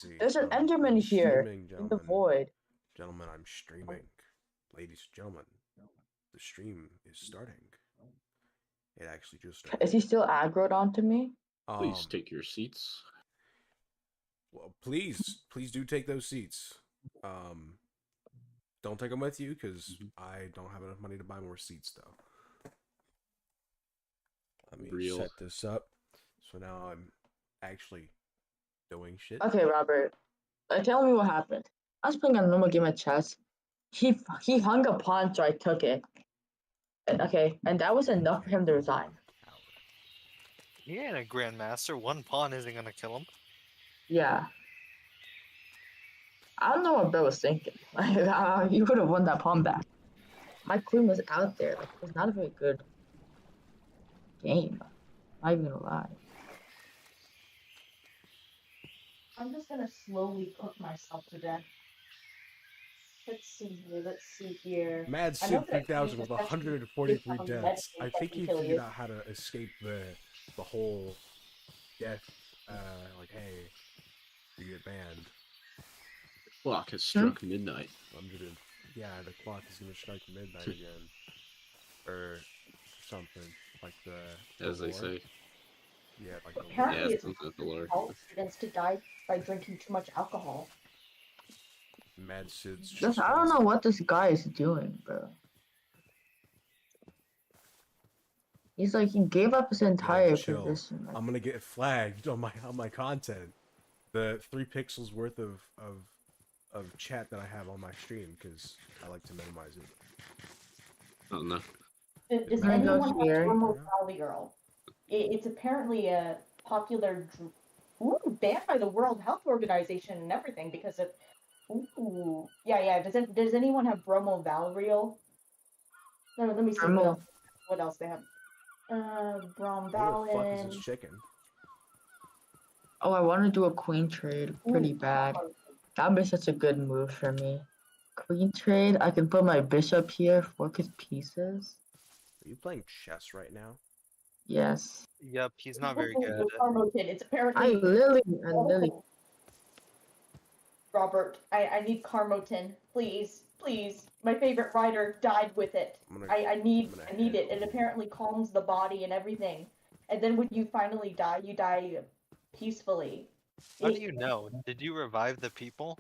See, There's an I'm Enderman here streaming, in the gentlemen. void. Gentlemen, I'm streaming. Ladies and gentlemen, the stream is starting. It actually just started. Is he still aggroed onto me? Please take your seats. Well, please do take those seats. Don't take them with you because I don't have enough money to buy more seats, though. Let me set this up. So now I'm actually doing shit. Okay, Robert. Tell me what happened. I was playing a normal game of chess. He hung a pawn, so I took it. And that was enough for him to resign. He ain't a grandmaster. One pawn isn't gonna kill him. Yeah. I don't know what Bill was thinking. He would have won that pawn back. My queen was out there. Like, it's not a very good game. Not even gonna lie. I'm just gonna slowly cook myself to death. Let's see here. Mad Sid 3000 with 143 deaths. I think he figured out how to escape the whole death. Like, hey, you get banned. The clock has struck midnight. Yeah, the clock is gonna strike midnight again, or something like the. As they say. Yeah, like apparently it's the Lord. Students to die by drinking too much alcohol. Mad Sid's I don't know what this guy is doing, bro. He's like, he gave up his entire position. I'm gonna get flagged on my content. The 3 pixels worth of chat that I have on my stream because I like to minimize it. Oh no. Does anyone have Thermal Valley Girl? It's apparently a popular, banned by the World Health Organization and everything because of. Ooh, yeah. Does anyone have Bromo Valerial? No, let me see what else they have. Brom Valin. What the fuck is this chicken? Oh, I want to do a queen trade pretty bad. That'd be such a good move for me. Queen trade, I can put my bishop here, fork his pieces. Are you playing chess right now? Yes. Yep, he's not very good. It's apparently Lily and Lily. Robert, I need Carmotin, please. My favorite writer died with it. I need it. It apparently calms the body and everything. And then when you finally die, you die peacefully. How do you know? Did you revive the people?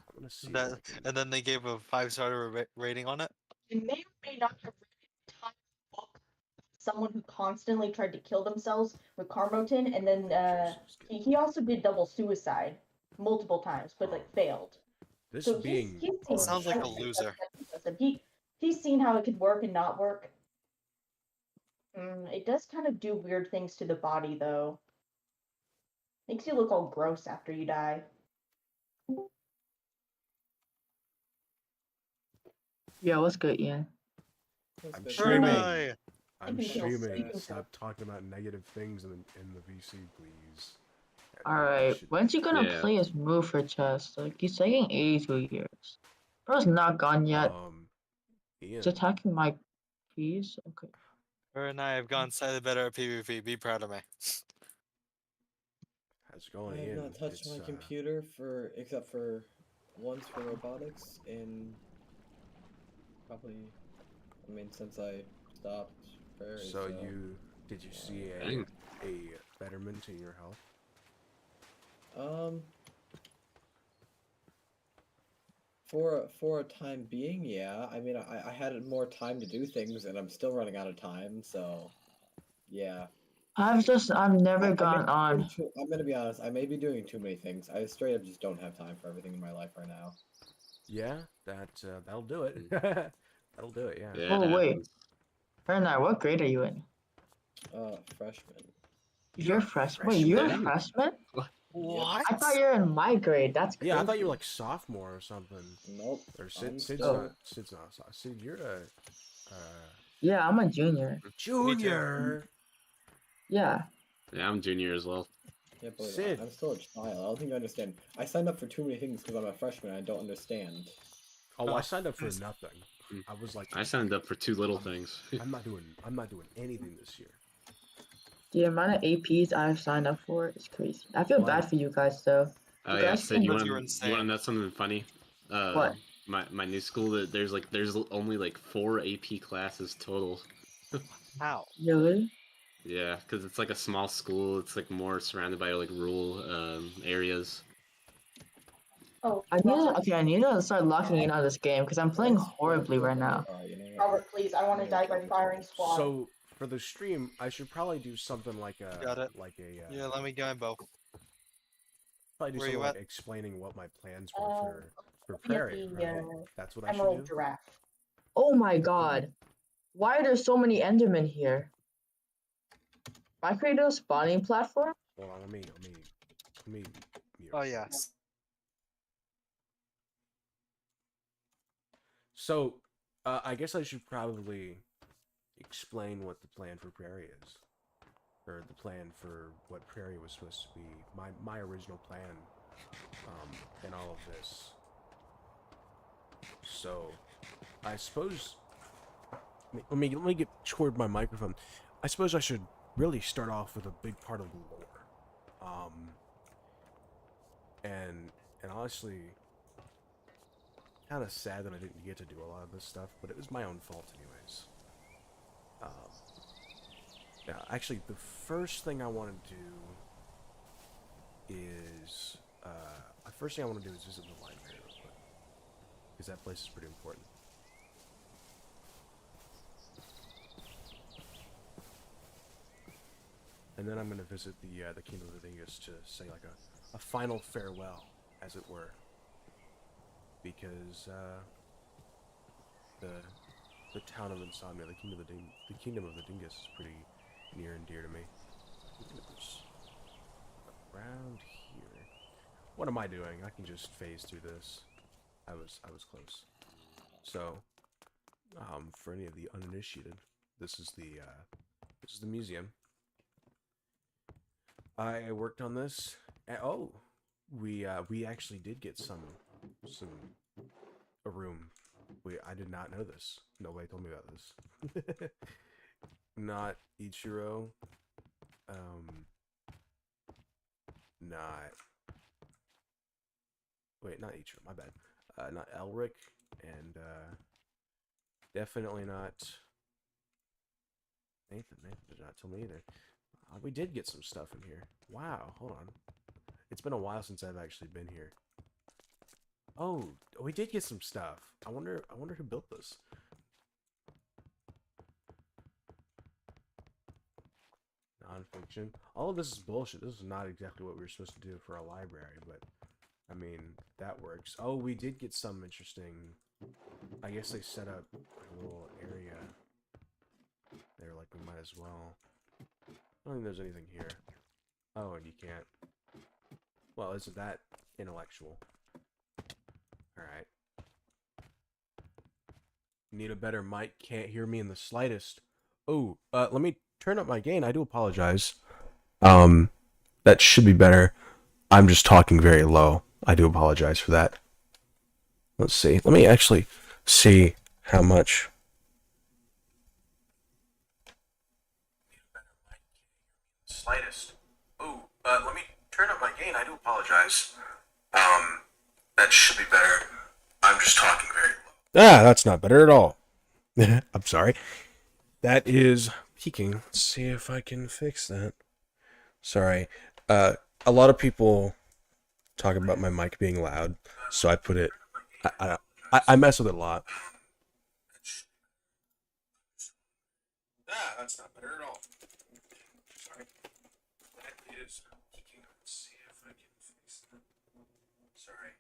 And then they gave a 5-star rating on it? You may or may not have read the entire book. Someone who constantly tried to kill themselves with Carmotin, and then he also did double suicide multiple times, but like failed. This so being sounds like a loser. He's seen how it could work and not work. It does kind of do weird things to the body, though. Makes you look all gross after you die. Yeah, what's good, Ian? I'm streaming. I'm streaming. Stop talking about negative things in the VC, please. Alright, when's he gonna play his move for chess? Like, he's taking 82 years. Bro's not gone yet. Ian. He's attacking my piece? Okay. Her and I have gone slightly better at PvP. Be proud of me. How's it going, I have not touched my computer except for once for robotics in probably, since I stopped prairie. So did you see a betterment in your health? For a time being, yeah. I had more time to do things, and I'm still running out of time. So, yeah. I've never gone on. I'm gonna be honest. I may be doing too many things. I straight up just don't have time for everything in my life right now. Yeah, that'll do it. That'll do it. Yeah. Oh wait, Bernard, what grade are you in? Freshman. You're a freshman. Wait, you're a freshman? What? I thought you were in my grade. That's crazy. Yeah, I thought you were like sophomore or something. Nope. Or Sid's not. Sid, you're a. Yeah, I'm a junior. Junior. Yeah. Yeah, I'm junior as well. Yeah, but Sid. I'm still a child. I don't think you understand. I signed up for too many things because I'm a freshman. I don't understand. Oh, I signed up for nothing. I was like. I signed up for too little things. I'm not doing anything this year. The amount of APs I've signed up for is crazy. I feel bad for you guys though. Oh yeah, so you want You're to insane. know something funny? What? My new school, there's only like 4 AP classes total. How? Really? Yeah, because it's like a small school. It's like more surrounded by like rural areas. Oh, I need to start locking in on this game because I'm playing horribly right now. Robert, please, I want to die by firing squad. So for the stream, I should probably do something like a Got it. yeah, let me get my bow. probably do Where something you like at? explaining what my plans were for Be at Prairie, the, right? That's what I should Emerald do. Giraffe. Oh my god. Why are there so many Endermen here? I created a spawning platform? Hold on, let me mute. Oh yes. So, I guess I should probably explain what the plan for Prairie is. Or the plan for what Prairie was supposed to be. My original plan in all of this. So, I suppose... Let me get toward my microphone. I suppose I should really start off with a big part of the lore. And honestly, kind of sad that I didn't get to do a lot of this stuff, but it was my own fault anyways. Yeah, actually, the first thing I want to do is visit the library real quick, because that place is pretty important. And then I'm going to visit the Kingdom of the Dingus to say like a final farewell, as it were, because the town of Insomnia, the Kingdom of the Dingus is pretty near and dear to me. Oops. Around here. What am I doing? I can just phase through this. I was close. So, for any of the uninitiated, this is the museum. I worked on this. Oh, we actually did get a room. I did not know this. Nobody told me about this. Not Ichiro. Not Ichiro, my bad. Not Elric, and definitely not Nathan. Nathan did not tell me either. We did get some stuff in here. Wow, hold on. It's been a while since I've actually been here. Oh, we did get some stuff. I wonder who built this. Non-fiction. All of this is bullshit. This is not exactly what we were supposed to do for a library, but I mean, that works. Oh, we did get some interesting... I guess they set up a little area there, like we might as well. I don't think there's anything here. Oh, and you can't. Well, isn't that intellectual? Alright. Need a better mic. Can't hear me in the slightest. Oh, let me turn up my gain. I do apologize. That should be better. I'm just talking very low. I do apologize for that. Let's see. Let me actually see how much. Slightest. Oh, let me turn up my gain. I do apologize. That should be better. I'm just talking very low. Ah, that's not better at all. I'm sorry. That is peaking. Let's see if I can fix that. Sorry. A lot of people talk about my mic being loud, so I put it... I mess with it a lot. Ah, that's not better at all. Sorry. That is peaking. Let's see if I can fix that. Sorry.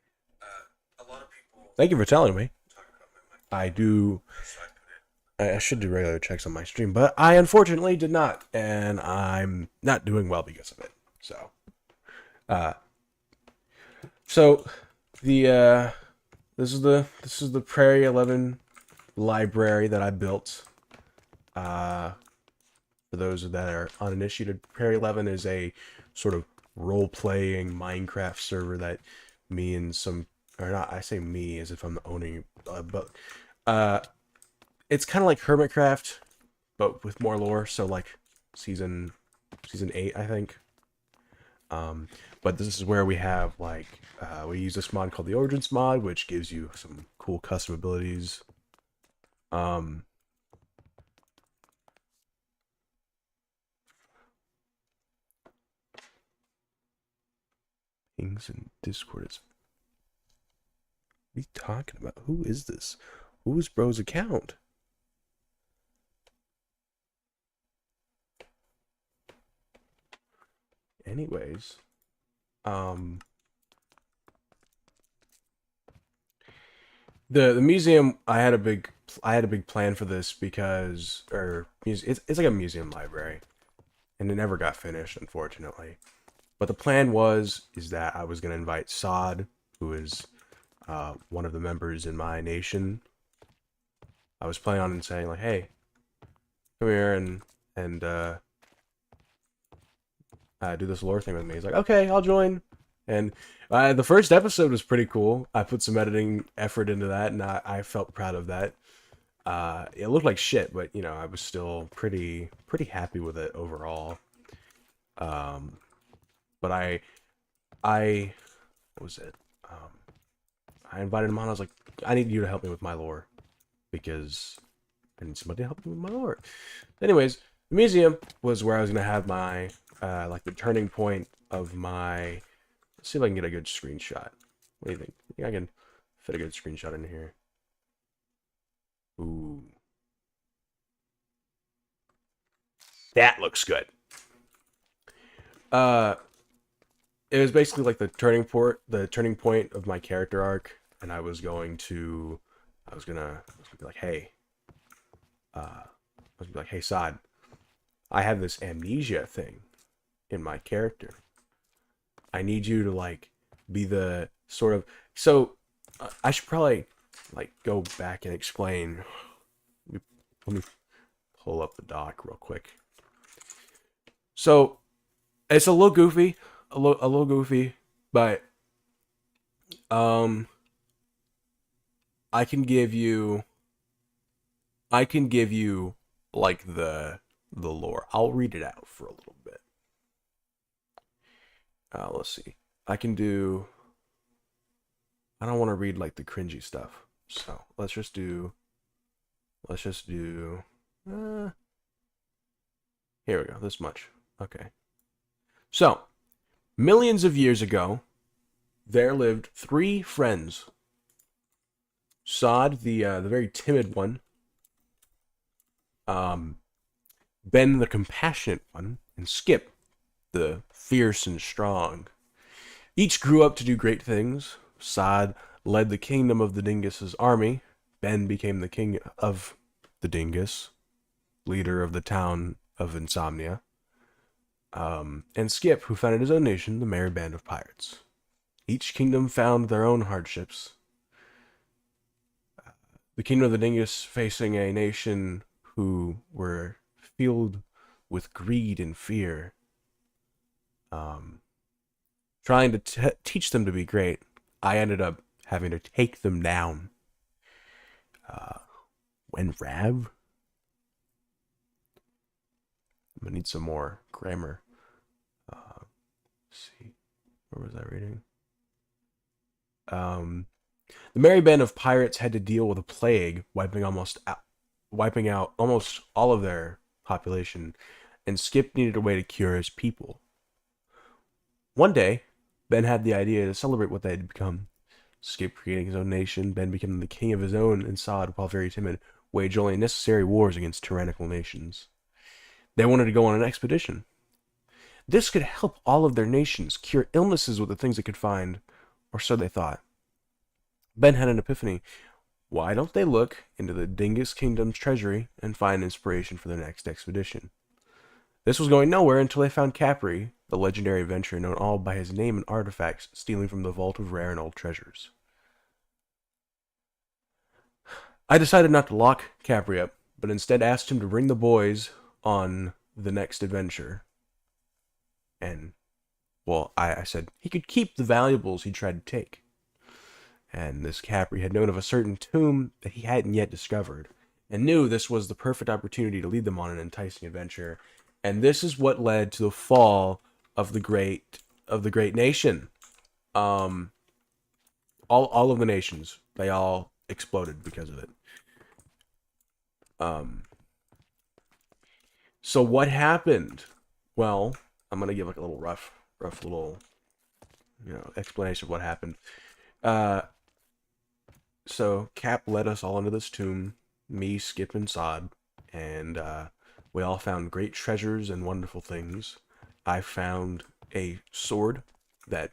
A lot of people... Thank you for telling me. I do... I should do regular checks on my stream, but I unfortunately did not, and I'm not doing well because of it. So, this is the Prairie 11 library that I built. For those that are uninitiated, Prairie 11 is a sort of role-playing Minecraft server that me and some, or not, I say me as if I'm owning, but it's kind of like Hermitcraft, but with more lore. So like season 8, I think. But this is where we have like we use this mod called the Origins mod, which gives you some cool custom abilities. Things in Discord is. What are you talking about? Who is this? Who's bro's account? Anyways, the museum, I had a big plan for this because it's like a museum library, and it never got finished, unfortunately. But the plan is that I was gonna invite Sod, who is one of the members in my nation. I was planning on saying like, hey, come here and do this lore thing with me. He's like, okay, I'll join. And the first episode was pretty cool. I put some editing effort into that, and I felt proud of that. It looked like shit, but you know, I was still pretty happy with it overall. But I what was it? I invited him on. I was like, I need you to help me with my lore because I need somebody to help me with my lore. Anyways, the museum was where I was gonna have my like the turning point of my. Let's see if I can get a good screenshot. What do you think? I think I can fit a good screenshot in here. Ooh, that looks good. It was basically like the turning point of my character arc, and I was gonna be like, hey, Sod, I have this amnesia thing in my character. I need you to like be the sort of I should probably like go back and explain. Let me pull up the doc real quick. So it's a little goofy, but I can give you like the lore. I'll read it out for a little bit. Let's see. I don't want to read like the cringy stuff. So let's just do here we go, this much. Okay. So, millions of years ago, there lived 3 friends. Sod, the very timid one, Ben, the compassionate one, and Skip, the fierce and strong. Each grew up to do great things. Sod led the kingdom of the Dingus's army. Ben became the king of the Dingus, leader of the town of Insomnia. And Skip, who founded his own nation, the Merry Band of Pirates. Each kingdom found their own hardships. The kingdom of the Dingus facing a nation who were filled with greed and fear. Trying to teach them to be great, I ended up having to take them down. When Rav? I'm gonna need some more grammar. Let's see, where was I reading? The Merry Band of Pirates had to deal with a plague, wiping out almost all of their population, and Skip needed a way to cure his people. One day, Ben had the idea to celebrate what they had become. Skip creating his own nation, Ben becoming the king of his own, and Sod, while very timid, waged only necessary wars against tyrannical nations. They wanted to go on an expedition. This could help all of their nations cure illnesses with the things they could find, or so they thought. Ben had an epiphany. Why don't they look into the Dingus Kingdom's treasury and find inspiration for their next expedition? This was going nowhere until they found Capri, the legendary adventurer known all by his name and artifacts, stealing from the vault of rare and old treasures. I decided not to lock Capri up, but instead asked him to bring the boys on the next adventure. And, well, I said he could keep the valuables he tried to take. And this Capri had known of a certain tomb that he hadn't yet discovered, and knew this was the perfect opportunity to lead them on an enticing adventure. And this is what led to the fall of the great of the great nation. All of the nations, they all exploded because of it. So what happened? Well, I'm gonna give like a little rough little, explanation of what happened. So Cap led us all into this tomb, me, Skip, and Sod, and we all found great treasures and wonderful things. I found a sword that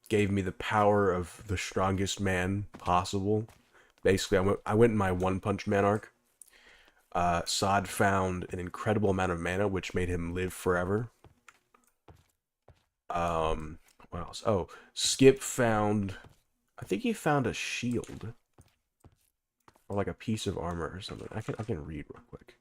gave me the power of the strongest man possible. Basically, I went in my One Punch Man arc. Sod found an incredible amount of mana, which made him live forever. What else? Oh, Skip found... I think he found a shield. Or like a piece of armor or something. I can read real quick.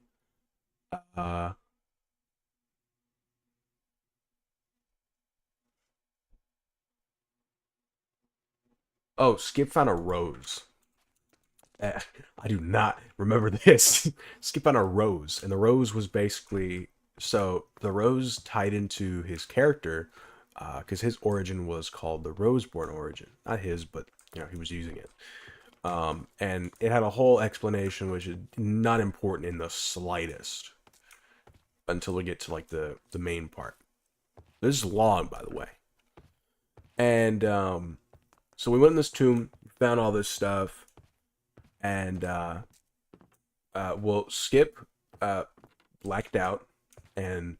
Oh, Skip found a rose. I do not remember this. Skip found a rose. And the rose was basically... So, the rose tied into his character... because his origin was called the Roseborn origin. Not his, but, he was using it. And it had a whole explanation which is not important in the slightest. Until we get to, like, the main part. This is long, by the way. And, so we went in this tomb, found all this stuff, and, well, Skip, blacked out, and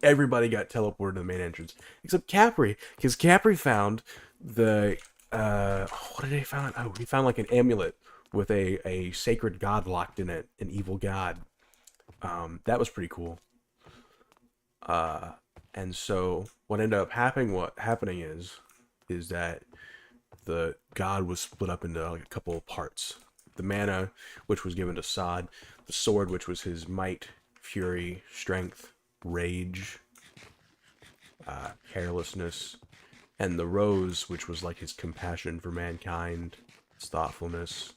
everybody got teleported to the main entrance, except Capri, because Capri found the, what did he find? Oh, he found, like, an amulet with a sacred god locked in it, an evil god. That was pretty cool. And so, what ended up happening is that the god was split up into, like, a couple of parts. The mana, which was given to Sod, the sword, which was his might, fury, strength, rage, carelessness, and the rose, which was like his compassion for mankind, his thoughtfulness,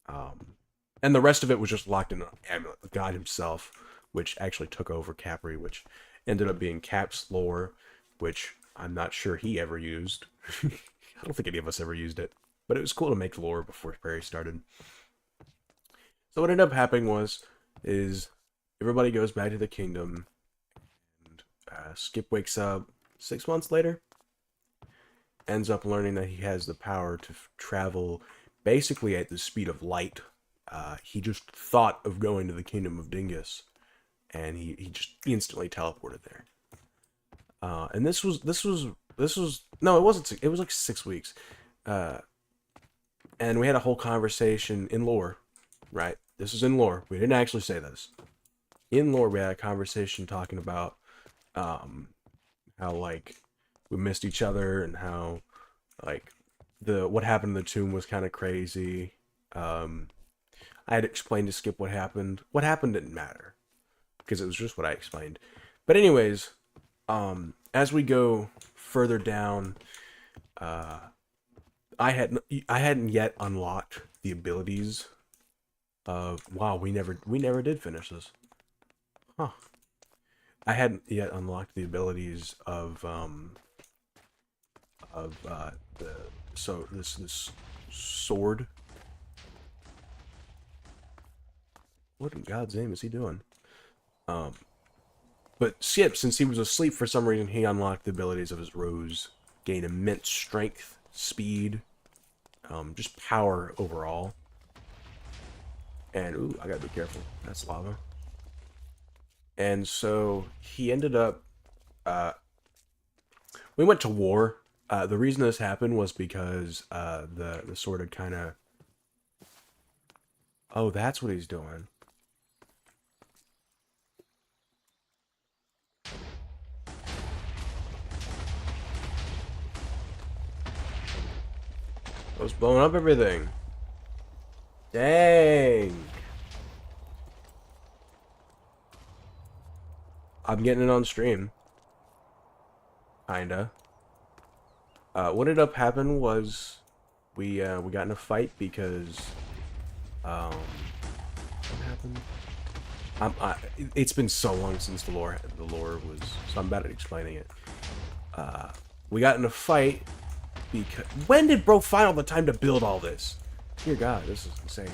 and the rest of it was just locked in an amulet, the god himself, which actually took over Capri, which ended up being Cap's lore, which I'm not sure he ever used. I don't think any of us ever used it, but it was cool to make lore before Prairie started. So what ended up happening is everybody goes back to the kingdom, and Skip wakes up 6 months later, ends up learning that he has the power to travel basically at the speed of light. He just thought of going to the kingdom of Dingus, and he just instantly teleported there. And this was no, it wasn't. It was like 6 weeks, and we had a whole conversation in lore, right? This is in lore. We didn't actually say this. In lore, we had a conversation talking about how, like, we missed each other and how, like, what happened in the tomb was kind of crazy. I had explained to Skip what happened. What happened didn't matter because it was just what I explained. But anyways, as we go further down, I hadn't yet unlocked the abilities of... Wow, we never did finish this. Huh. I hadn't yet unlocked the abilities of this sword. What in God's name is he doing? But Skip, since he was asleep for some reason, he unlocked the abilities of his rose, gained immense strength, speed, just power overall. And ooh, I gotta be careful. That's lava. And so he ended up, we went to war. The reason this happened was because the sword had kind of... Oh, that's what he's doing. I was blowing up everything. Dang. I'm getting it on stream. Kinda. What ended up happening was we got in a fight because what happened? It's been so long since the lore was, so I'm bad at explaining it. We got in a fight because when did bro find all the time to build all this? Dear God, this is insane.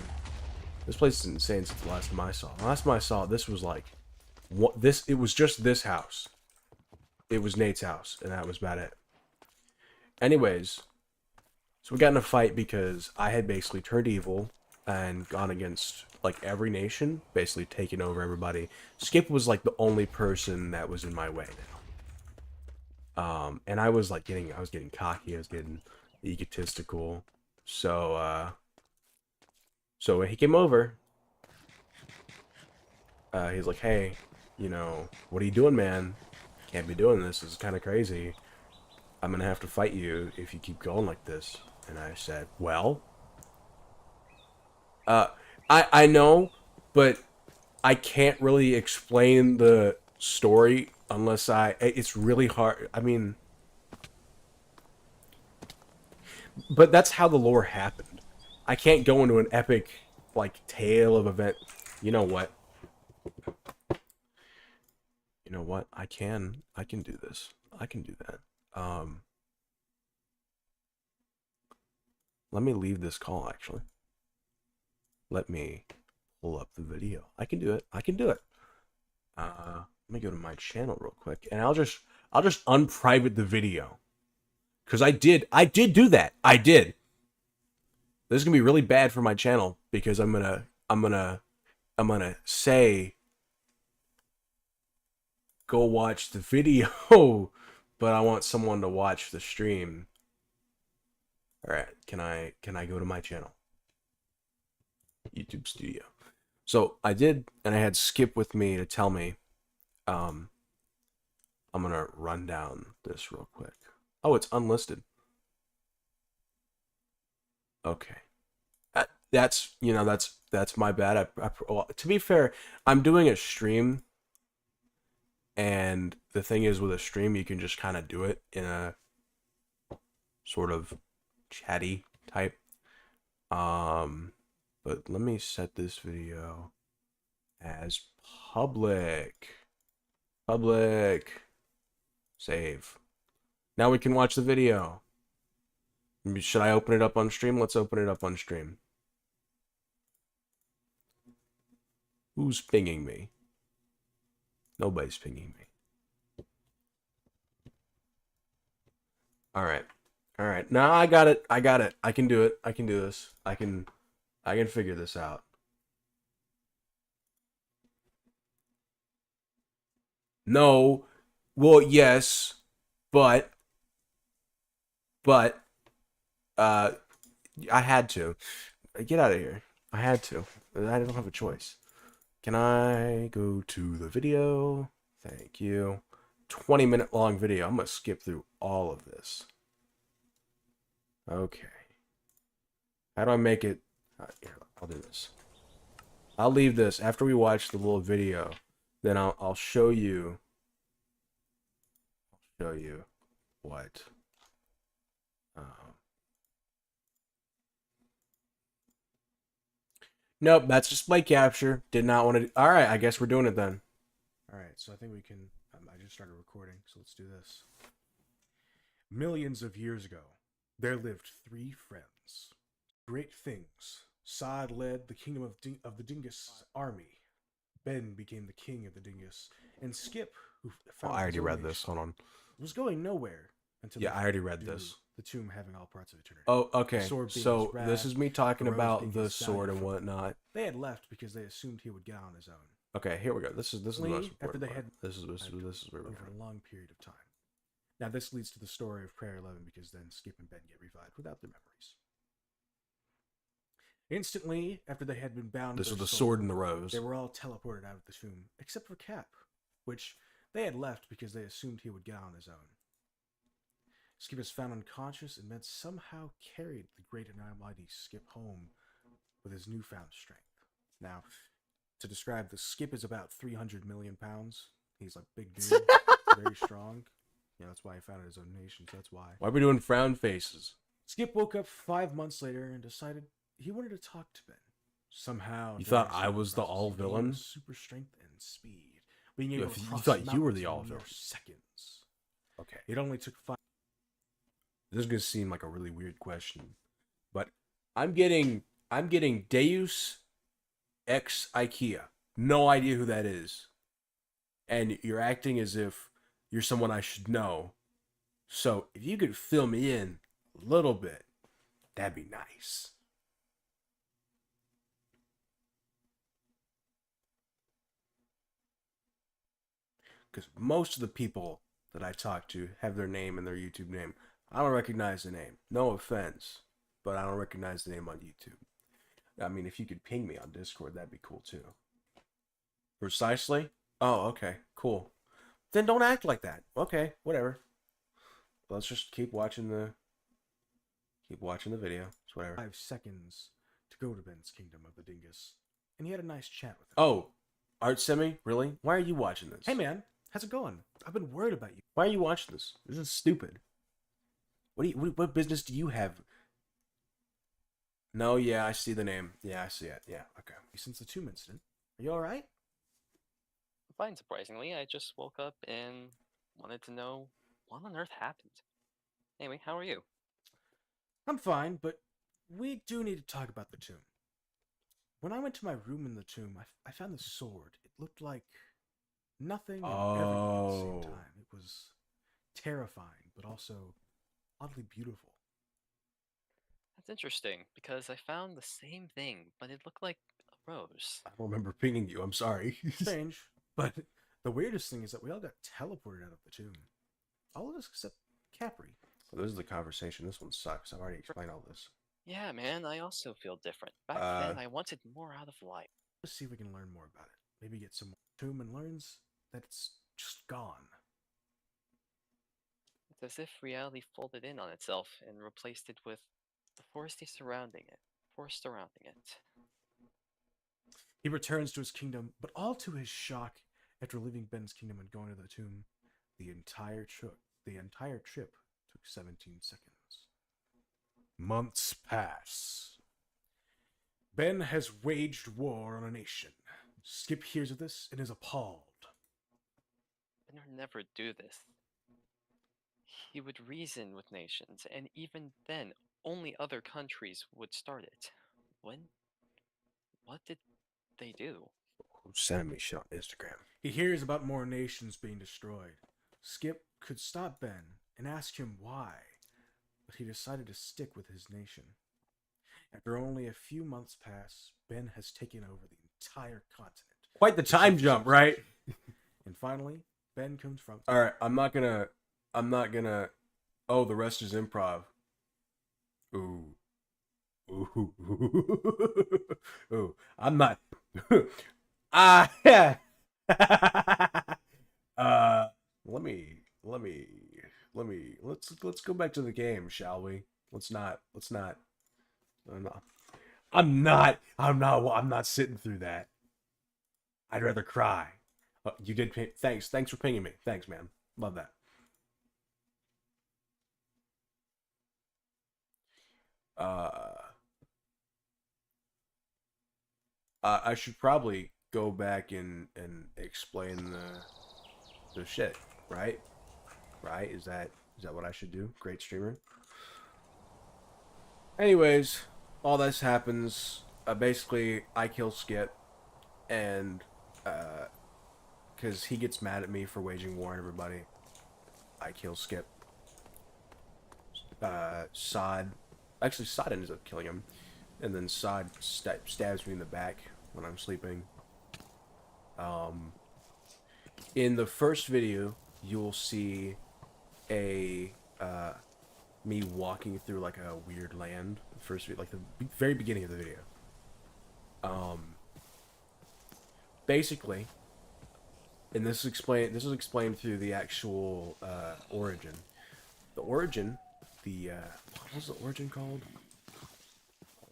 This place is insane since the last time I saw. The last time I saw it, this was like, what this? It was just this house. It was Nate's house, and that was about it. Anyways, so we got in a fight because I had basically turned evil and gone against like every nation, basically taking over everybody. Skip was like the only person that was in my way now. And I was like getting cocky, I was getting egotistical. So when he came over, he's like, hey, you know, what are you doing, man? Can't be doing this. This is kind of crazy. I'm gonna have to fight you if you keep going like this. And I said, well, I know, but I can't really explain the story unless it's really hard. I mean, but that's how the lore happened. I can't go into an epic, like, tale of event. You know what? You know what? I can do this. I can do that. Let me leave this call, actually. Let me pull up the video. I can do it. I can do it. Let me go to my channel real quick, and I'll just unprivate the video. Because I did do that. I did. This is gonna be really bad for my channel because I'm gonna say go watch the video, but I want someone to watch the stream. All right, can I go to my channel? YouTube Studio. So I did, and I had Skip with me to tell me. I'm gonna run down this real quick. Oh, it's unlisted. Okay, that's my bad. Well, to be fair, I'm doing a stream, and the thing is, with a stream, you can just kind of do it in a sort of chatty type. But let me set this video as public. Public. Save. Now we can watch the video. Should I open it up on stream? Let's open it up on stream. Who's pinging me? Nobody's pinging me. Alright. Alright. Now I got it. I got it. I can do it. I can do this. I can figure this out. No. Well, yes. But I had to. Get out of here. I had to. I don't have a choice. Can I go to the video? Thank you. 20-minute long video. I'm gonna skip through all of this. Okay. How do I make it? Here, I'll do this. I'll leave this after we watch the little video. Then I'll show you. I'll show you what. Nope, that's display capture. Did not want to. All right, I guess we're doing it then. All right, so I think we can. I just started recording, so let's do this. Millions of years ago, there lived 3 friends. Great things. Saad led the kingdom of the Dingus army. Ben became the king of the Dingus, and Skip, who found I already read this. Hold on. Was going nowhere until I already read this. The tomb having all parts of eternity. Oh, okay. So this is me talking about the sword and whatnot. They had left because they assumed he would get on his own. Okay, here we go. This is the most important part. This is where we're over a long period of time. Now this leads to the story of Prayer 11 because then Skip and Ben get revived without their memories. Instantly, after they had been bound, this was the sword and the rose. They were all teleported out of the tomb, except for Cap, which they had left because they assumed he would get on his own. Skip is found unconscious and then somehow carried the great and almighty Skip home with his newfound strength. Now, to describe the Skip is about 300 million pounds. He's like big dude, very strong. Yeah, that's why he founded his own nation, so that's why. Why are we doing frown faces? Skip woke up 5 months later and decided he wanted to talk to Ben. Somehow, you thought I was the all villain? Super strength and speed. You thought you were the all villain? Seconds. Okay. It only took 5. This is gonna seem like a really weird question, but I'm getting Deus Ex IKEA. No idea who that is, and you're acting as if you're someone I should know. So if you could fill me in a little bit, that'd be nice. Because most of the people that I talk to have their name and their YouTube name. I don't recognize the name. No offense, but I don't recognize the name on YouTube. I mean, if you could ping me on Discord, that'd be cool too. Precisely? Oh, okay, cool. Then don't act like that. Okay, whatever. Let's just keep watching the video. It's whatever. 5 seconds to go to Ben's Kingdom of the Dingus, and he had a nice chat with him. Oh, Art Semi, really? Why are you watching this? Hey man, how's it going? I've been worried about you. Why are you watching this? This is stupid. What business do you have? No, yeah, I see the name. Yeah, I see it. Yeah, okay. Since the tomb incident, are you all right? Fine, surprisingly. I just woke up and wanted to know what on earth happened. Anyway, how are you? I'm fine, but we do need to talk about the tomb. When I went to my room in the tomb, I found the sword. It looked like nothing and everything at the same time. It was terrifying, but also oddly beautiful. That's interesting, because I found the same thing, but it looked like a rose. I don't remember pinging you, I'm sorry. Strange. But the weirdest thing is that we all got teleported out of the tomb. All of us except Capri. Well, this is the conversation. This one sucks. I've already explained all this. Yeah, man, I also feel different. Back then, I wanted more out of life. Let's see if we can learn more about it. Maybe get some tomb and learns that it's just gone. It's as if reality folded in on itself and replaced it with the forest surrounding it. He returns to his kingdom, but all to his shock, after leaving Ben's kingdom and going to the tomb, the entire trip took 17 seconds. Months pass. Ben has waged war on a nation. Skip hears of this and is appalled. Ben would never do this. He would reason with nations, and even then, only other countries would start it. What did they do? Send me shit on Instagram. He hears about more nations being destroyed. Skip could stop Ben and ask him why, but he decided to stick with his nation. After only a few months pass, Ben has taken over the entire continent. Quite the time jump, right? And finally, Ben confronts. All right, I'm not gonna. Oh, the rest is improv. Ooh. Ooh. I'm not. Yeah. Let's go back to the game, shall we? Let's not. I'm not sitting through that. I'd rather cry. You did. Thanks for pinging me. Thanks, man. Love that. I should probably go back and explain the shit, right? Right? Is that what I should do? Great streamer. Anyways, all this happens. Basically, I kill Skip, and because he gets mad at me for waging war on everybody, I kill Skip. Sod ends up killing him, and then Sod stabs me in the back when I'm sleeping. In the first video, you'll see me walking through like a weird land. Like the very beginning of the video. Basically, and this is explained through the actual origin. The origin, what was the origin called?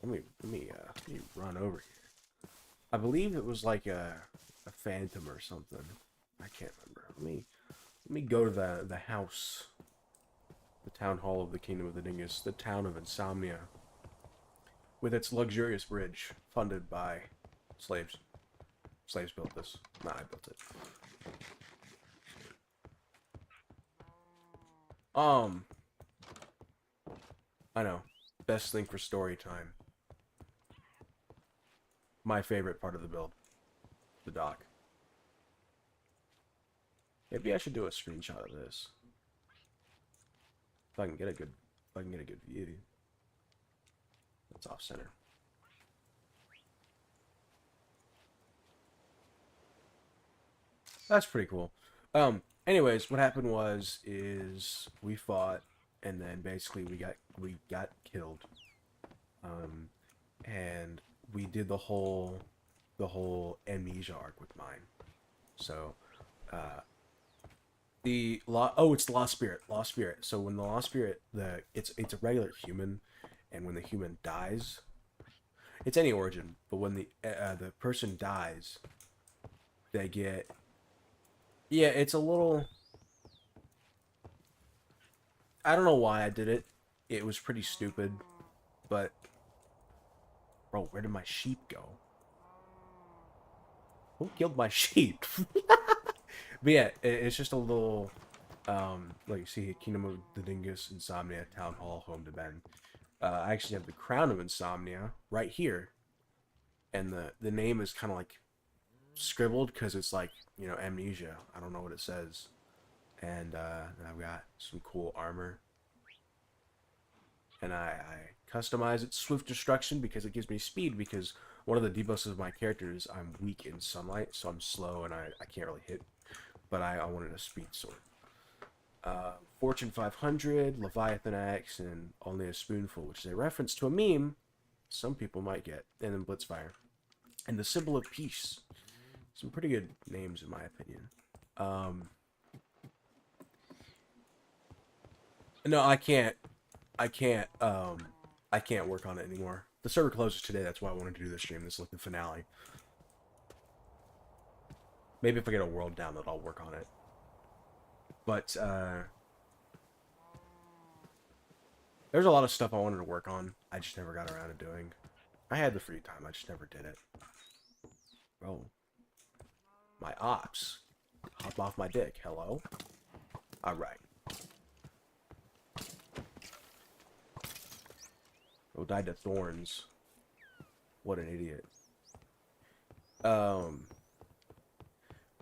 Let me run over here. I believe it was like a phantom or something. I can't remember. Let me go to the house, the town hall of the Kingdom of the Dingus, the town of Insomnia. with its luxurious bridge funded by slaves. Slaves built this. Nah, I built it. I know. Best thing for story time. My favorite part of the build. The dock. Maybe I should do a screenshot of this. If I can get a good view. That's off center. That's pretty cool. Anyways, what happened is we fought, and then basically we got killed. And we did the whole amnesia arc with mine. So, it's the Lost Spirit. So when the Lost Spirit, it's a regular human, and when the human dies, it's any origin, but when the person dies, they get, yeah, it's a little, I don't know why I did it. It was pretty stupid, but bro, where did my sheep go? Who killed my sheep? But yeah, it's just a little, like you see, Kingdom of the Dingus, Insomnia, Town Hall, Home to Ben. I actually have the Crown of Insomnia right here, and the name is kind of like scribbled because it's like, you know, amnesia. I don't know what it says. And I've got some cool armor, and I customize it Swift Destruction because it gives me speed, because one of the debuffs of my character is I'm weak in sunlight, so I'm slow and I can't really hit, but I wanted a speed sword. Fortune 500, Leviathan Axe, and Only a Spoonful, which is a reference to a meme some people might get, and then Blitzfire. And the Symbol of Peace. Some pretty good names in my opinion. No, I can't work on it anymore. The server closes today, that's why I wanted to do this stream. This is like the finale. Maybe if I get a world download, I'll work on it. But, there's a lot of stuff I wanted to work on. I just never got around to doing. I had the free time, I just never did it. Bro. My ops. Hop off my dick. Hello? Alright. Oh, died to thorns. What an idiot.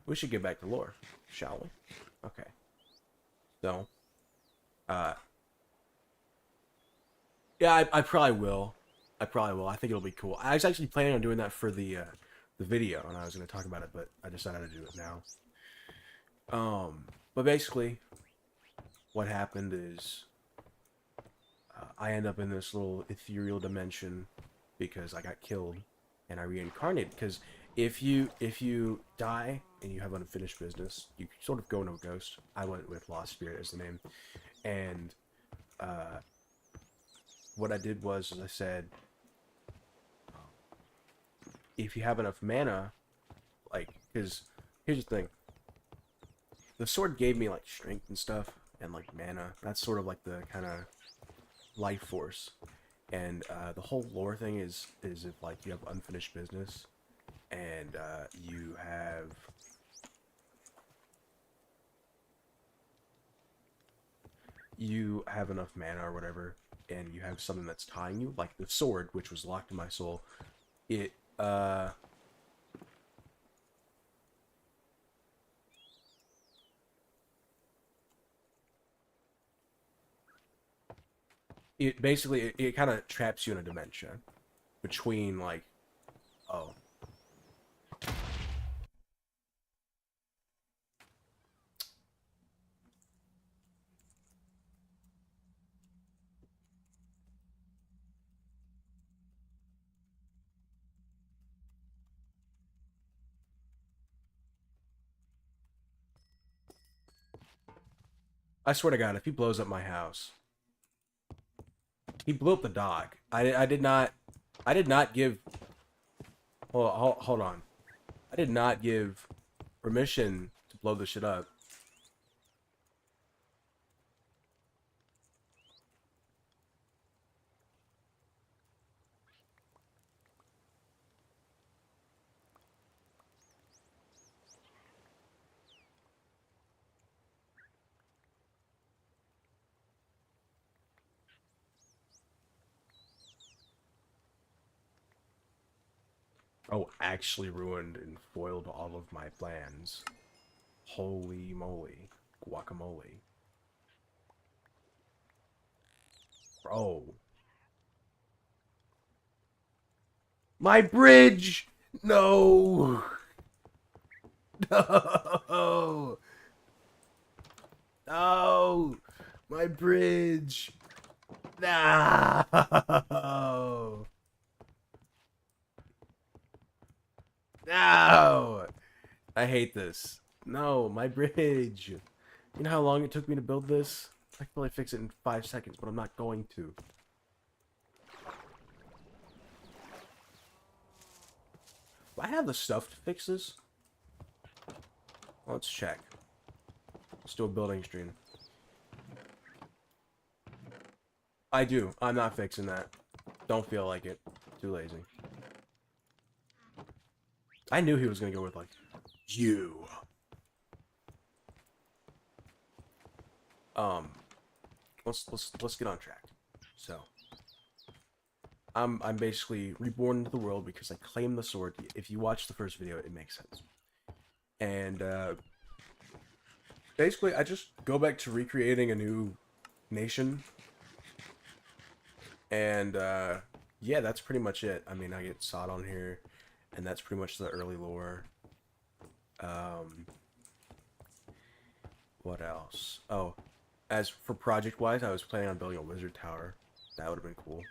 We should get back to lore, shall we? Okay. So, yeah, I probably will. I think it'll be cool. I was actually planning on doing that for the video, and I was going to talk about it, but I decided to do it now. But basically, what happened is, I end up in this little ethereal dimension because I got killed, and I reincarnated. Because if you die and you have unfinished business, you sort of go into a ghost. I went with Lost Spirit as the name, and what I did was, as I said, if you have enough mana, like, because here's the thing, the sword gave me like strength and stuff, and like mana. That's sort of like the kind of life force, and the whole lore thing is if like you have unfinished business, and you have enough mana or whatever, and you have something that's tying you, like the sword, which was locked in my soul, it basically it kind of traps you in a dimension between, like, oh, I swear to God, if he blows up my house, he blew up the dock. I did not give. Hold on. I did not give permission to blow this shit up. Oh, actually ruined and foiled all of my plans. Holy moly. Guacamole. Bro. My bridge! No! No! No! My bridge! No! No! I hate this. No, my bridge. You know how long it took me to build this? I could probably fix it in 5 seconds, but I'm not going to. Do I have the stuff to fix this? Let's check. Let's do a building stream. I do. I'm not fixing that. Don't feel like it. Too lazy. I knew he was gonna go with, like, you. Let's get on track. So, I'm basically reborn into the world because I claimed the sword. If you watch the first video, it makes sense. And basically, I just go back to recreating a new nation. And yeah, that's pretty much it. I mean, I get Sod on here, and that's pretty much the early lore. What else? Oh, as for project-wise, I was planning on building a wizard tower. That would have been cool.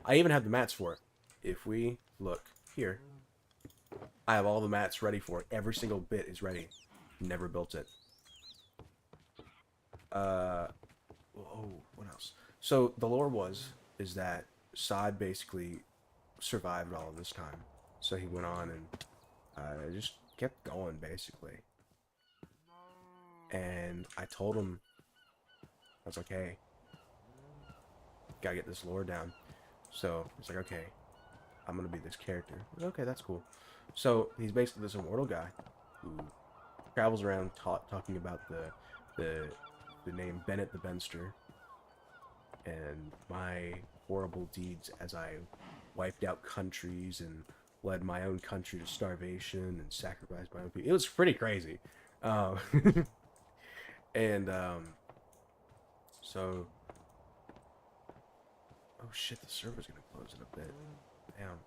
I even have the mats for it. If we look here, I have all the mats ready for it. Every single bit is ready. Never built it. Oh, what else? So the lore is that Sod basically survived all of this time. So he went on and just kept going, basically. And I told him, I was like, hey, gotta get this lore down. So he's like, okay, I'm gonna be this character. Okay, that's cool. So he's basically this immortal guy who travels around talking about the name Bennett the Benster and my horrible deeds as I wiped out countries and led my own country to starvation and sacrificed my own people. It was pretty crazy. And so, oh shit, the server's gonna close in a bit. Damn.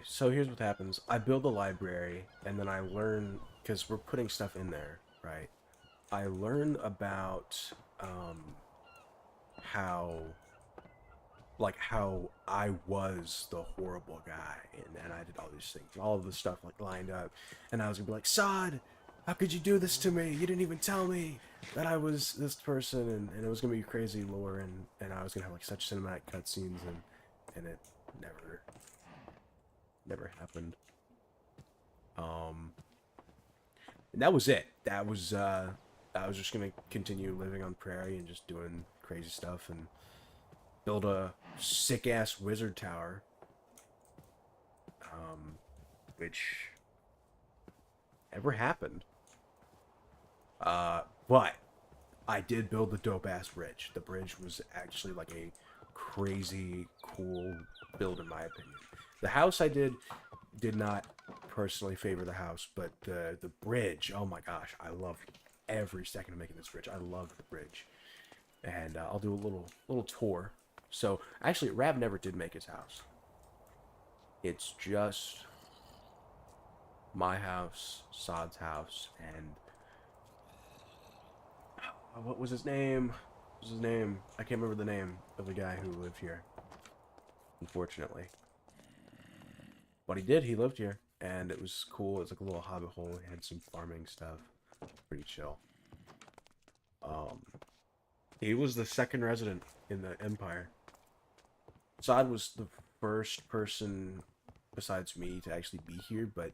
So here's what happens. I build a library, and then I learn, because we're putting stuff in there, right? I learn about, how I was the horrible guy, and I did all these things, all of this stuff, like, lined up, and I was gonna be like, Sod, how could you do this to me? You didn't even tell me that I was this person, and it was gonna be crazy lore, and I was gonna have, like, such cinematic cutscenes, and it never happened. And that was it. That was I was just gonna continue living on Prairie and just doing crazy stuff and build a sick ass wizard tower. Which never happened. But I did build the dope ass bridge. The bridge was actually like a crazy cool build in my opinion. The house I did not personally favor the house, but the bridge, oh my gosh, I love every second of making this bridge. I love the bridge. And I'll do a little tour. So, actually, Rab never did make his house. It's just my house, Sod's house, and what was his name? What was his name? I can't remember the name of the guy who lived here, unfortunately. But he lived here, and it was cool. It was like a little hobbit hole. It had some farming stuff. Pretty chill. He was the second resident in the Empire. Sod was the first person besides me to actually be here, but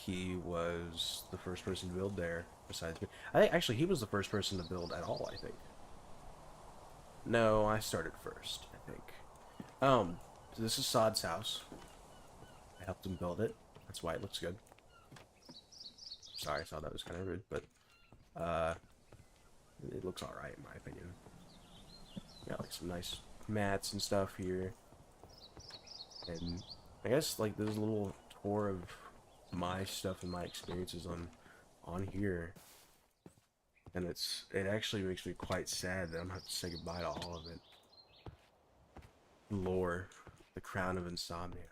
he was the first person to build there, besides me. I think, actually, he was the first person to build at all, I think. No, I started first, I think. So this is Sod's house. I helped him build it. That's why it looks good. Sorry, I thought that was kind of rude, but, it looks alright, in my opinion. Got, like, some nice mats and stuff here. And I guess, like, there's a little tour of my stuff and my experiences on here. And it actually makes me quite sad that I'm gonna have to say goodbye to all of it. Lore, the Crown of Insomnia.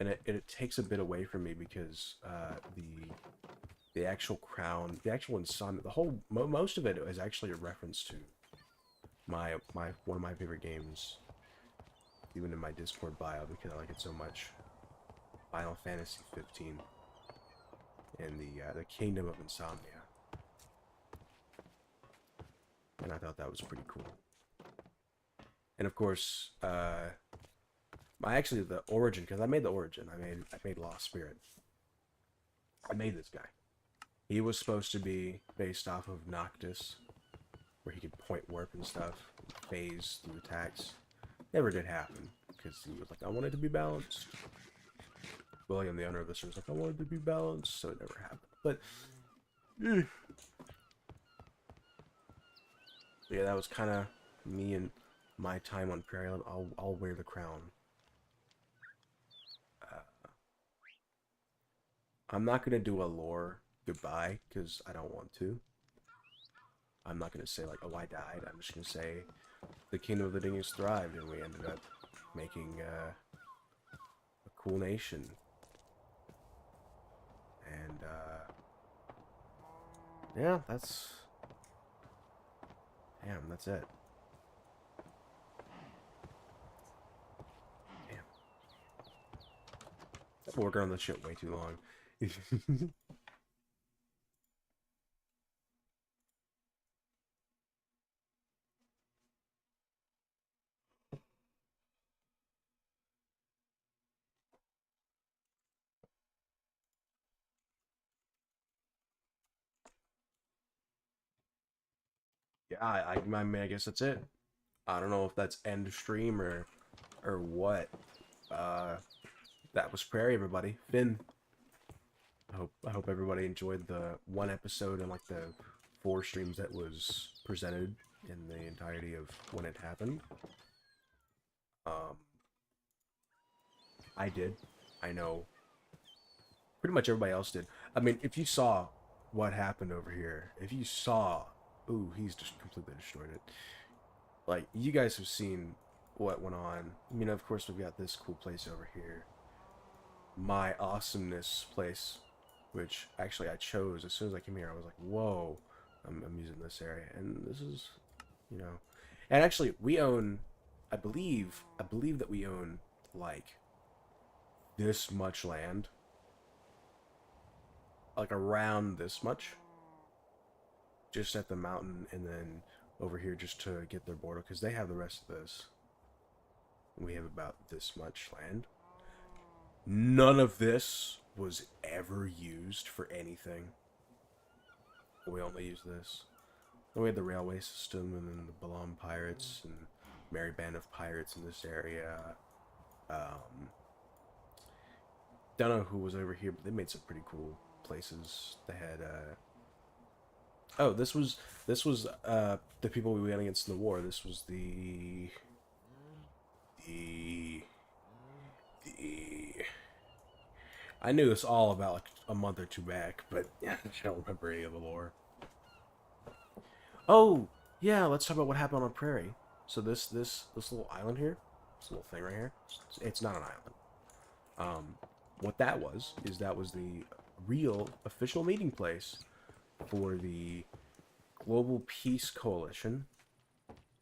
And it takes a bit away from me because the actual crown, the actual Insomnia, the whole most of it is actually a reference to one of my favorite games, even in my Discord bio, because I like it so much. Final Fantasy 15 and the Kingdom of Insomnia. And I thought that was pretty cool. And of course, actually the origin, because I made the origin. I made Lost Spirit. I made this guy. He was supposed to be based off of Noctis, where he could point warp and stuff, phase through attacks. Never did happen, because he was like, I want it to be balanced. William, the owner of this, was like, I want it to be balanced, so it never happened. But yeah, that was kind of me and my time on Prairie Island. I'll wear the crown. I'm not gonna do a lore goodbye because I don't want to. I'm not gonna say like, oh, I died. I'm just gonna say the Kingdom of the Dingus thrived, and we ended up making a cool nation. And yeah, that's it. Damn. I've been working on this shit way too long. Yeah, I mean, I guess that's it. I don't know if that's end stream or what. That was Prairie, everybody. Finn. I hope everybody enjoyed the one episode and like the 4 streams that was presented in the entirety of when it happened. I did. I know. Pretty much everybody else did. I mean, if you saw what happened over here, if you saw, ooh, he's just completely destroyed it. Like, you guys have seen what went on. I mean, of course, we've got this cool place over here. My awesomeness place, which actually I chose as soon as I came here. I was like, whoa, I'm using this area, and this is, you know, and actually we own, I believe that we own like this much land, like around this much, just at the mountain, and then over here just to get their border, because they have the rest of this. We have about this much land. None of this was ever used for anything. We only use this. Then we had the railway system, and then the Balam Pirates, and Merry Band of Pirates in this area. Don't know who was over here, but they made some pretty cool places. They had, oh, this was the people we went against in the war. This was the I knew this all about like a month or 2 back, but yeah, I don't remember any of the lore. Oh, yeah, let's talk about what happened on Prairie. So this little island here, this little thing right here, it's not an island. What that was the real official meeting place for the Global Peace Coalition,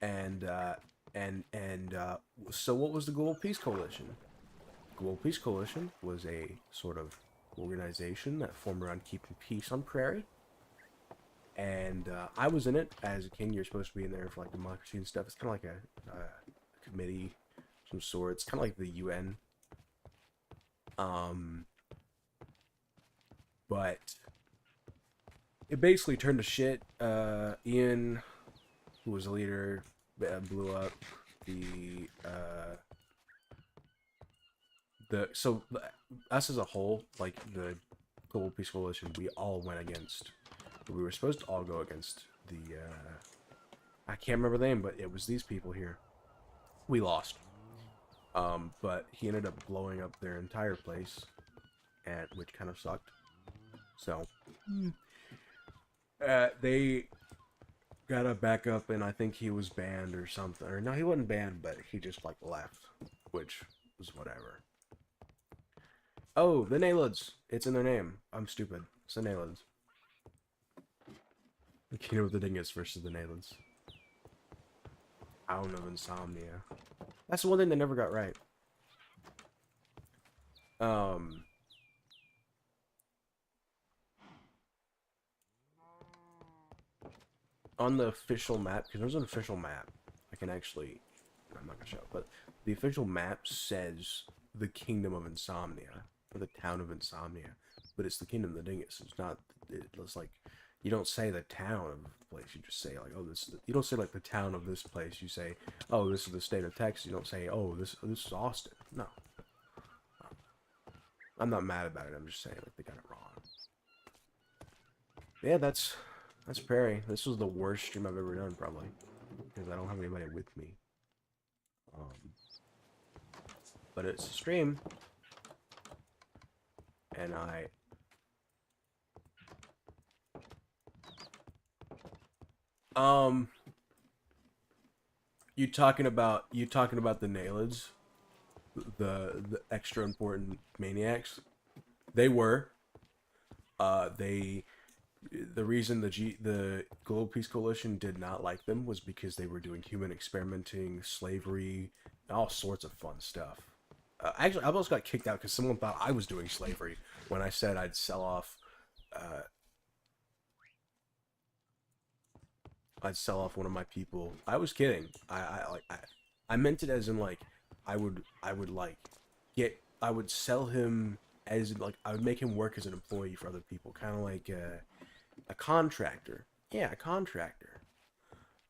and so what was the Global Peace Coalition? Global Peace Coalition was a sort of organization that formed around keeping peace on Prairie. And I was in it as a king. You're supposed to be in there for like democracy and stuff. It's kind of like a committee of some sort. It's kind of like the UN. but it basically turned to shit. Ian, who was the leader, blew up. Us as a whole, like the Global Peace Coalition, we all went against. We were supposed to all go against the. I can't remember the name, but it was these people here. We lost. But he ended up blowing up their entire place, which kind of sucked. So, they got a backup, and I think he was banned or something. Or no, he wasn't banned, but he just like left, which was whatever. Oh, the Naylids. It's in their name. I'm stupid. It's the Naylids. The Kingdom of the Dingus versus the Naylids. Hound of Insomnia. That's the one thing they never got right. On the official map, because there's an official map, I can actually, I'm not gonna show it, but the official map says the Kingdom of Insomnia, or the Town of Insomnia, but it's the Kingdom of the Dingus. It's not, it's like, you don't say the town of the place, you just say like, oh, you don't say like the town of this place, you say, oh, this is the state of Texas. You don't say, oh, this is Austin. No. I'm not mad about it, I'm just saying like they got it wrong. Yeah, that's Prairie. This was the worst stream I've ever done, probably, because I don't have anybody with me. But it's a stream, and you talking about the Naylids, the extra important maniacs? They were. The reason the Global Peace Coalition did not like them was because they were doing human experimenting, slavery, all sorts of fun stuff. Actually, I almost got kicked out because someone thought I was doing slavery when I said I'd sell off. I'd sell off one of my people. I was kidding. I meant it as in like I would sell him as like I would make him work as an employee for other people, kind of like a contractor. Yeah, a contractor.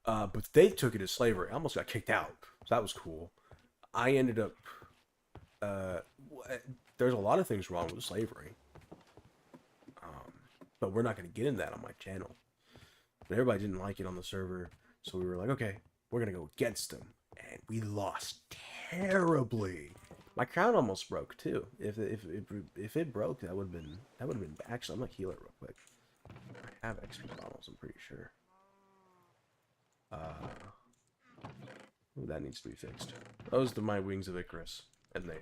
But they took it as slavery. I almost got kicked out. So that was cool. I ended up there's a lot of things wrong with slavery. But we're not going to get into that on my channel. But everybody didn't like it on the server, so we were like, okay, we're going to go against them. And we lost terribly. My crown almost broke too. If it broke, that would have been actually, I'm gonna heal it real quick. I have XP bottles, I'm pretty sure. Ooh, that needs to be fixed. Those are my wings of Icarus, and they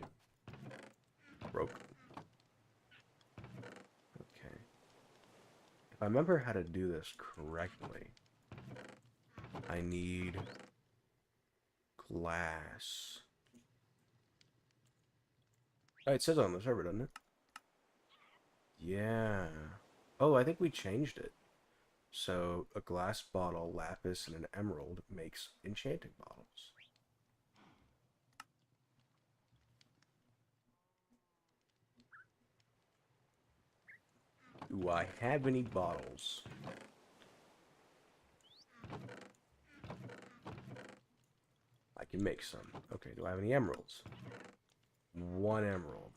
broke. Okay. If I remember how to do this correctly, I need glass. Oh, it says on the server, doesn't it? Yeah. Oh, I think we changed it. So, a glass bottle, lapis, and an emerald makes enchanting bottles. Do I have any bottles? I can make some. Okay, do I have any emeralds? One emerald.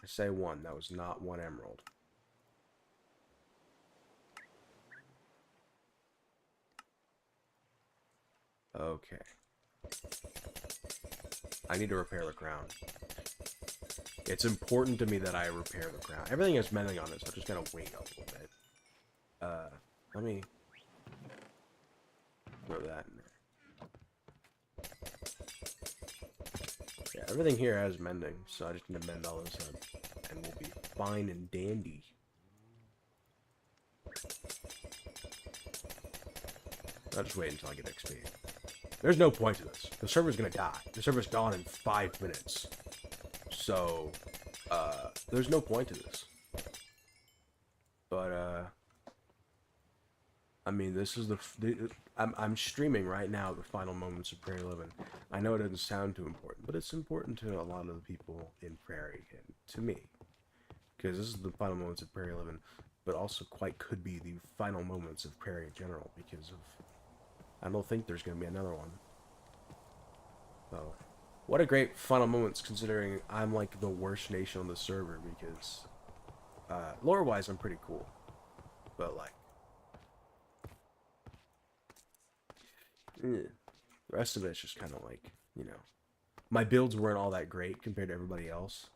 I say one. That was not one emerald. Okay. I need to repair the crown. It's important to me that I repair the crown. Everything is mending on it, so I'm just gonna wait a little bit. Let me throw that in there. Yeah, everything here has mending, so I just need to mend all this up, and we'll be fine and dandy. I'll just wait until I get XP. There's no point to this. The server's gonna die. The server's gone in 5 minutes. So, there's no point to this. But, I mean, this is I'm streaming right now the final moments of Prairie 11. I know it doesn't sound too important, but it's important to a lot of the people in Prairie and to me. because this is the final moments of Prairie 11, but also quite could be the final moments of Prairie in general, because of I don't think there's going to be another one. So, what a great final moments, considering I'm like the worst nation on the server, because lore-wise I'm pretty cool, but like the rest of it's just kind of like, you know, my builds weren't all that great compared to everybody else.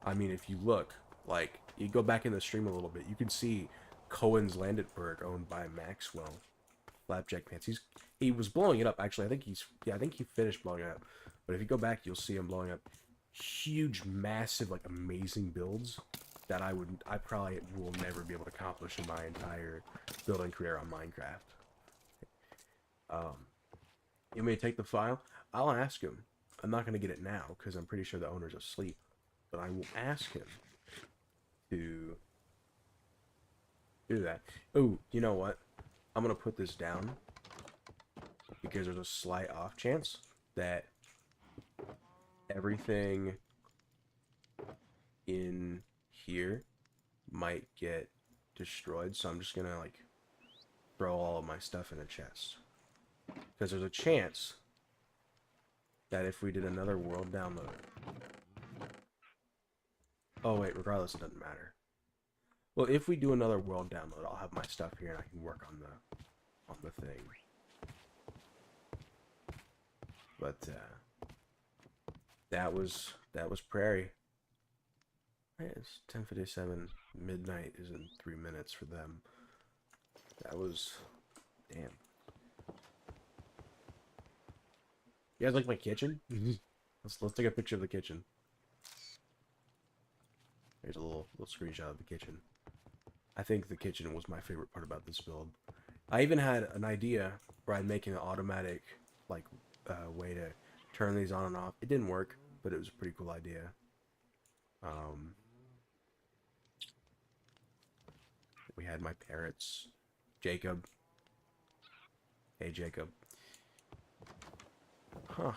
I mean, if you look, like, you go back in the stream a little bit, you can see Cohen's Landetburg, owned by Maxwell. Flapjack Pants. He was blowing it up, actually. I think he finished blowing it up. But if you go back, you'll see him blowing up huge, massive, like, amazing builds that I probably will never be able to accomplish in my entire building career on Minecraft. You may take the file. I'll ask him. I'm not going to get it now, because I'm pretty sure the owner's asleep. But I will ask him to do that. Oh, you know what? I'm going to put this down, because there's a slight off chance that everything in here might get destroyed. So I'm just going to, like, throw all of my stuff in a chest. Because there's a chance that if we did another world download... Oh, wait, regardless, it doesn't matter. Well, if we do another world download, I'll have my stuff here and I can work on the thing. But, that was Prairie. Right, it's 10:57. Midnight is in 3 minutes for them. That was... Damn. You guys like my kitchen? let's take a picture of the kitchen. Here's a little screenshot of the kitchen. I think the kitchen was my favorite part about this build. I even had an idea where I'd make an automatic, like, way to turn these on and off. It didn't work, but it was a pretty cool idea. We had my parrots. Jacob. Hey, Jacob. Huh.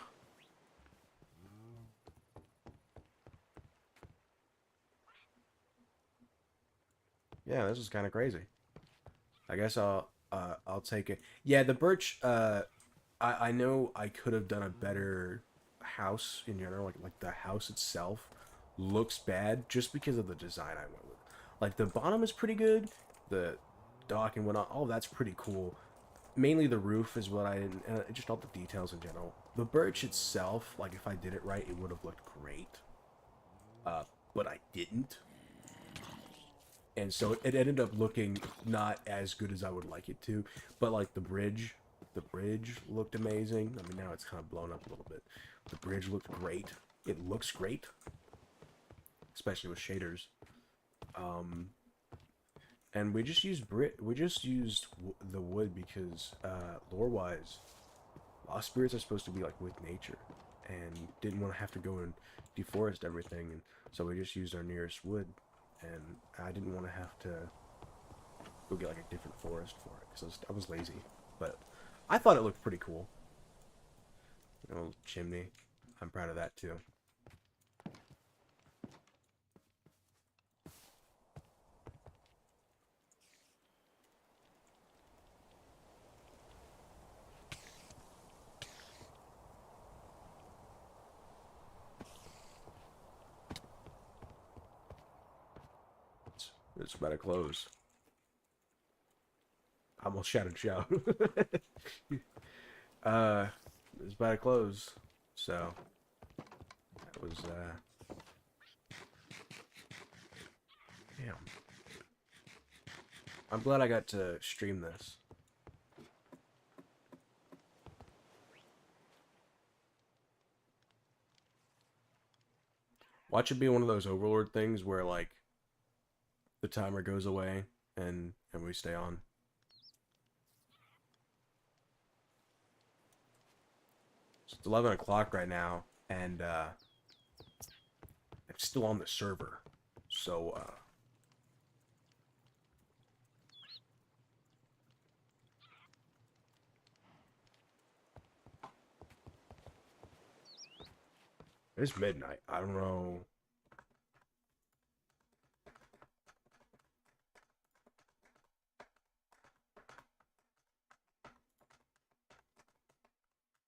Yeah, this is kind of crazy. I guess I'll take it. Yeah, the birch, I know I could have done a better house in general. Like the house itself looks bad just because of the design I went with. Like, the bottom is pretty good. The dock and whatnot, all that's pretty cool. Mainly the roof is what I didn't, just all the details in general. The birch itself, like, if I did it right, it would have looked great. But I didn't. And so it ended up looking not as good as I would like it to. But, like, the bridge looked amazing. I mean, now it's kind of blown up a little bit. The bridge looked great. It looks great. Especially with shaders. And we just used the wood because, lore-wise, Lost Spirits are supposed to be, like, with nature. And didn't want to have to go and deforest everything. And so we just used our nearest wood. And I didn't want to have to go get, like, a different forest for it, because I was lazy. But I thought it looked pretty cool. You know, chimney. I'm proud of that, too. It's about to close. I almost shouted shout. It's about to close. So that was damn. I'm glad I got to stream this. Watch it be one of those Overlord things where, like, the timer goes away and we stay on. So it's 11 o'clock right now, and I'm still on the server. So it's midnight. I don't know